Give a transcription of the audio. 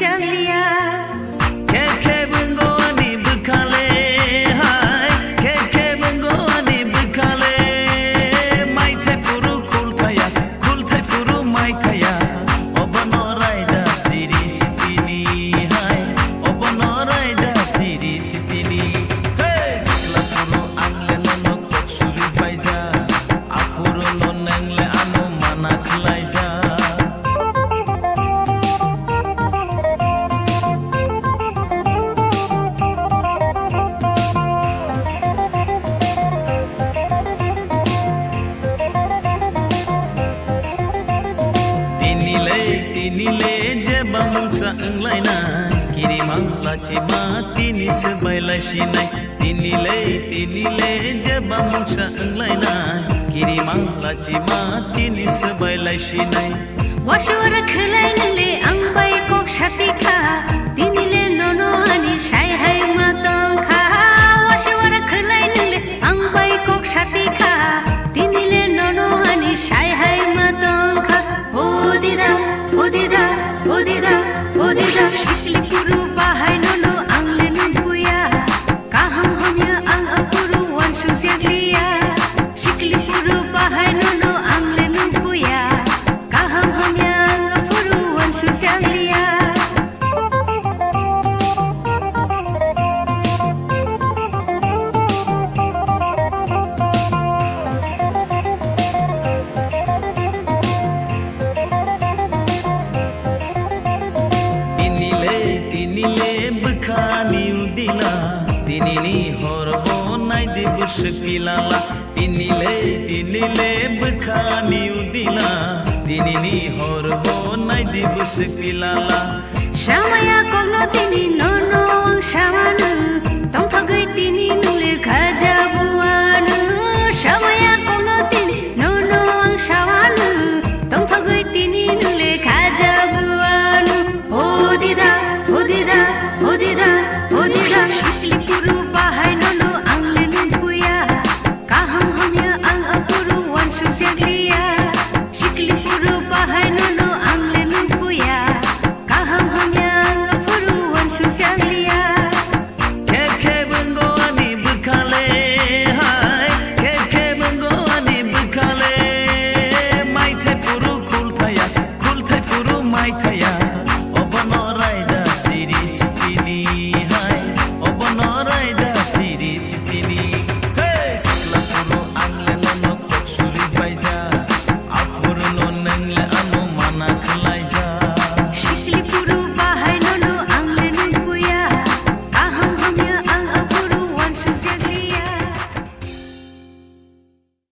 jangliya Keke bungo ani bukale hai Keke bungo ani bukale Mai thai puru puru mai thaya Obano raida siri sitini hai Obano raida siri sitini Hey sikla puru angle nono kok suri paija Apuru nonengle anu manak laija Tinile jeba mungsa englaina kirima lachima tini sebaila shinai tinile jeba mungsa englaina kirima lachima tini sebaila shinai washura khulai nile angbai kok shatika tinile nono ani shai hai matong kha washura khulai nile angbai kok shatika tinile nono ani shai hai matong kha odida shikli puru bahai nono angle nubuya kaham hamya ang apuru wanshu jangliya shikli puru bahai nono angle nubuya kaham hamya ang apuru wanshu jangliya Tinile bukhani udila tinini horbo nai dibus pilala tinile bukhani udila tinini horbo nai dibus pilala shamaya kogno tini nono ang shamanu tong thagai tini nule khajabu